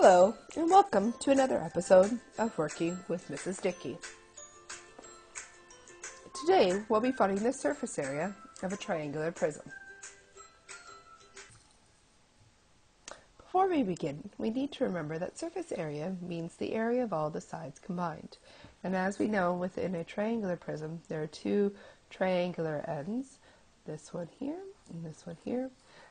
Hello, and welcome to another episode of Working with Mrs. Dickey. Today, we'll be finding the surface area of a triangular prism. Before we begin, we need to remember that surface area means the area of all the sides combined. And as we know, within a triangular prism, there are two triangular ends, this one here and this one here,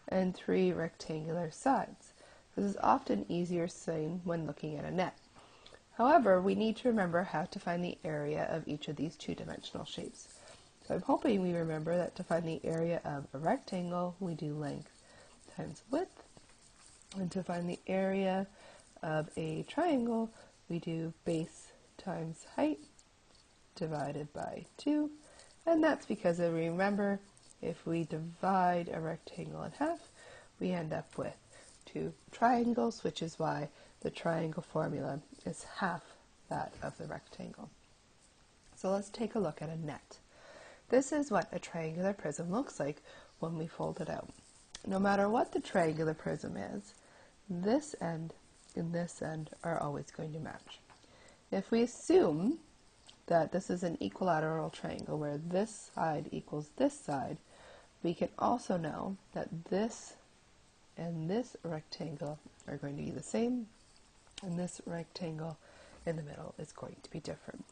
and three rectangular sides. This is often easier seen when looking at a net. However, we need to remember how to find the area of each of these two-dimensional shapes. So I'm hoping we remember that to find the area of a rectangle, we do length times width. And to find the area of a triangle, we do base times height divided by 2. And that's because, remember, if we divide a rectangle in half, we end up with two triangles, which is why the triangle formula is half that of the rectangle. So let's take a look at a net. This is what a triangular prism looks like when we fold it out. No matter what the triangular prism is, this end and this end are always going to match. If we assume that this is an equilateral triangle where this side equals this side, we can also know that this and this rectangle are going to be the same, and this rectangle in the middle is going to be different.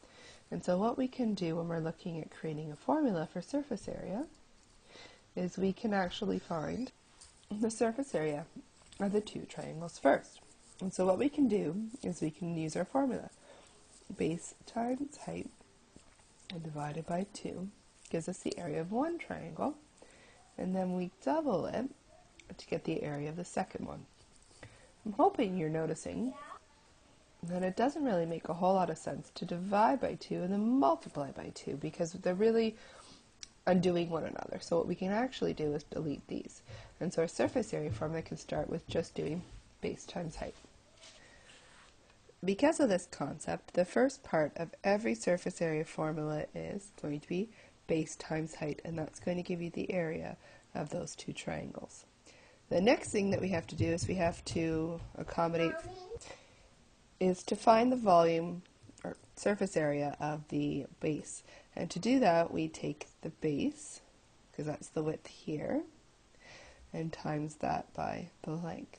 And so what we can do when we're looking at creating a formula for surface area is we can actually find the surface area of the two triangles first. And so what we can do is we can use our formula. Base times height and divided by 2 gives us the area of one triangle, and then we double it to get the area of the second one. I'm hoping you're noticing that it doesn't really make a whole lot of sense to divide by 2 and then multiply by 2 because they're really undoing one another. So what we can actually do is delete these. And so our surface area formula can start with just doing base times height. Because of this concept, the first part of every surface area formula is going to be base times height, and that's going to give you the area of those two triangles. The next thing that we have to do is we have to find the volume or surface area of the base. And to do that, we take the base, because that's the width here, and times that by the length.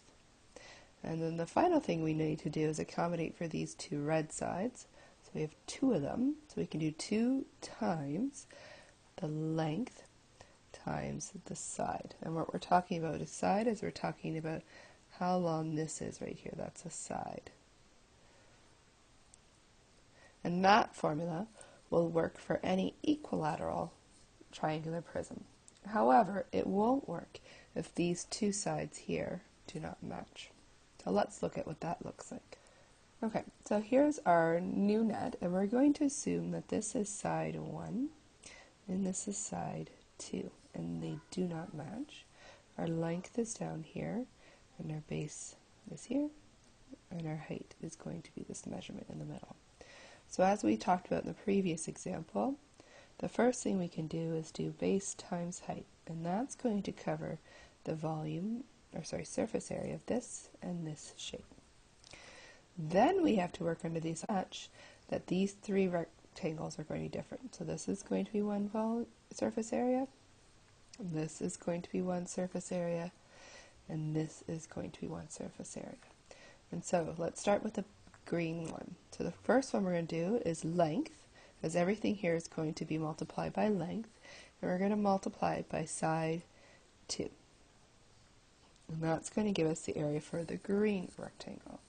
And then the final thing we need to do is accommodate for these two red sides. So we have two of them, so we can do 2 times the length times the side. And what we're talking about is side, as we're talking about how long this is right here. That's a side. And that formula will work for any equilateral triangular prism. However, it won't work if these two sides here do not match. So let's look at what that looks like. Okay, so here's our new net, and we're going to assume that this is side 1 and this is side 2, and they do not match. Our length is down here, and our base is here, and our height is going to be this measurement in the middle. So as we talked about in the previous example, the first thing we can do is do base times height, and that's going to cover the surface area of this and this shape. Then we have to work under the assumption that these three rectangles are going to be different. So this is going to be one surface area, and this is going to be one surface area, and this is going to be one surface area. And so let's start with the green one. So the first one we're going to do is length, as everything here is going to be multiplied by length, and we're going to multiply it by side 2. And that's going to give us the area for the green rectangle.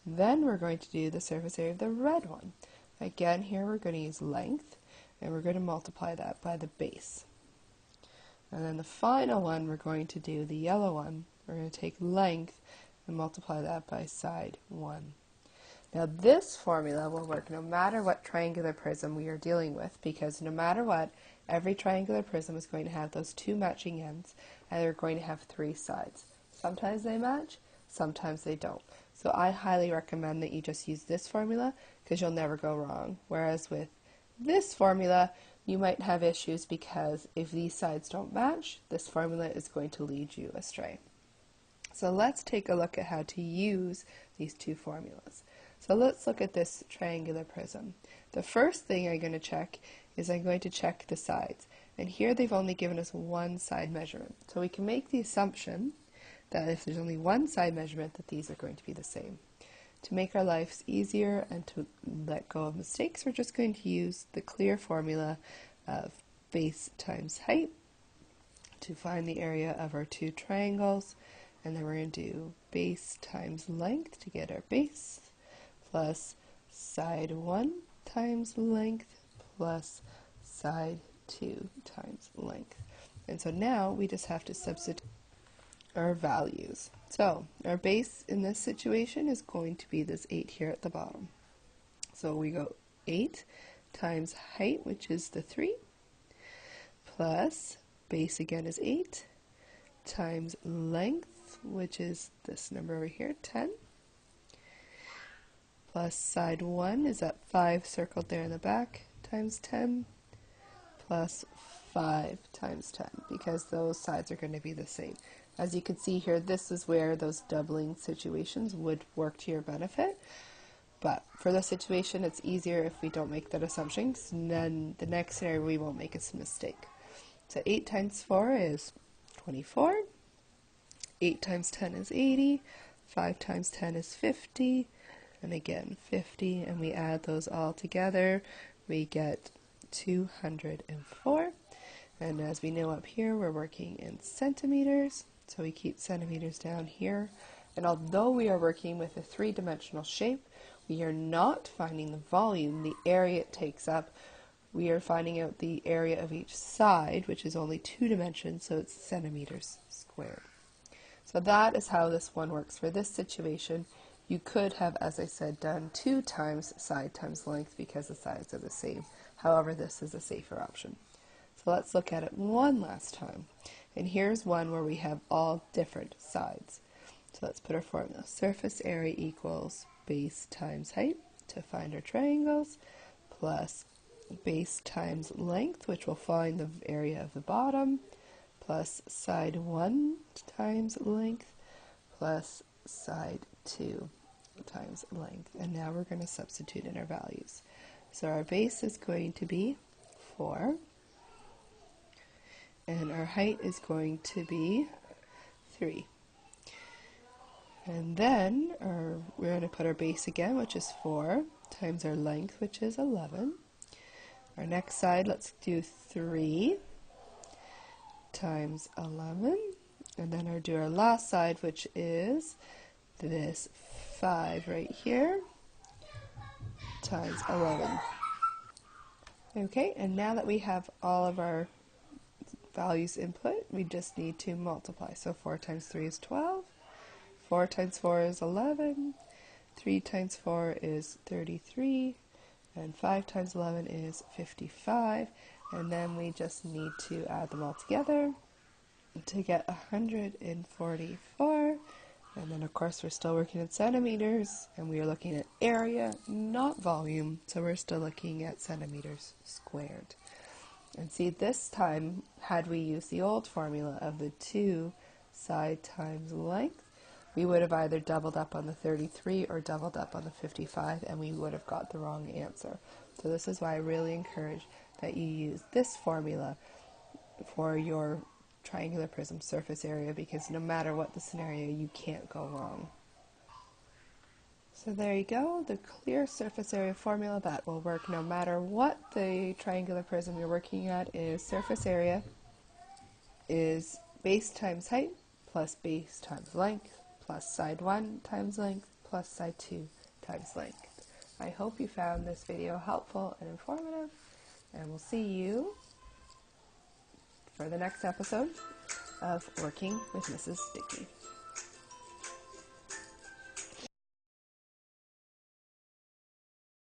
Then we're going to do the surface area of the red one. Again, here we're going to use length, and we're going to multiply that by the base. And then the final one, we're going to do the yellow one. We're going to take length and multiply that by side 1. Now this formula will work no matter what triangular prism we are dealing with, because no matter what, every triangular prism is going to have those two matching ends, and they're going to have 3 sides. Sometimes they match, sometimes they don't. So I highly recommend that you just use this formula, because you'll never go wrong. Whereas with this formula, you might have issues because if these sides don't match, this formula is going to lead you astray. So let's take a look at how to use these two formulas. So let's look at this triangular prism. The first thing I'm going to check is I'm going to check the sides. And here they've only given us one side measurement. So we can make the assumption that if there's only one side measurement, that these are going to be the same. To make our lives easier and to let go of mistakes, we're just going to use the clear formula of base times height to find the area of our two triangles. And then we're going to do base times length to get our base, plus side 1 times length, plus side 2 times length. And so now we just have to substitute our values. So our base in this situation is going to be this 8 here at the bottom. So we go 8 times height, which is the 3, plus base again is 8, times length, which is this number over here, 10, plus side 1 is that 5 circled there in the back, times 10, plus 5 times 10, because those sides are going to be the same. As you can see here, this is where those doubling situations would work to your benefit. But for this situation, it's easier if we don't make that assumption, and then the next scenario we won't make a mistake. So 8 times 4 is 24, 8 times 10 is 80, 5 times 10 is 50, and again 50, and we add those all together, we get 204. And as we know up here, we're working in centimeters, so we keep centimeters down here. And although we are working with a three-dimensional shape, we are not finding the volume, the area it takes up. We are finding out the area of each side, which is only 2 dimensions, so it's centimeters squared. So that is how this one works for this situation. You could have, as I said, done 2 times side times length because the sides are the same. However, this is a safer option. So let's look at it one last time. And here's one where we have all different sides. So let's put our formula. Surface area equals base times height to find our triangles, plus base times length, which will find the area of the bottom, plus side 1 times length, plus side 2 times length. And now we're going to substitute in our values. So our base is going to be 4, and our height is going to be 3. And then we're going to put our base again, which is 4, times our length, which is 11. Our next side, let's do 3 times 11. And then do our last side, which is this 5 right here, times 11. Okay, and now that we have all of our values input, we just need to multiply. So 4 times 3 is 12, 4 times 4 is 11, 3 times 4 is 33, and 5 times 11 is 55, and then we just need to add them all together to get 144. And then of course we're still working in centimeters, and we are looking at area, not volume, so we're still looking at centimeters squared. And see, this time, had we used the old formula of the 2 side times length, we would have either doubled up on the 33 or doubled up on the 55, and we would have got the wrong answer. So this is why I really encourage that you use this formula for your triangular prism surface area, because no matter what the scenario, you can't go wrong. So there you go, the clear surface area formula that will work no matter what the triangular prism you're working at is. Surface area is base times height plus base times length plus side 1 times length plus side 2 times length. I hope you found this video helpful and informative, and we'll see you for the next episode of Working with Mrs. Dickey.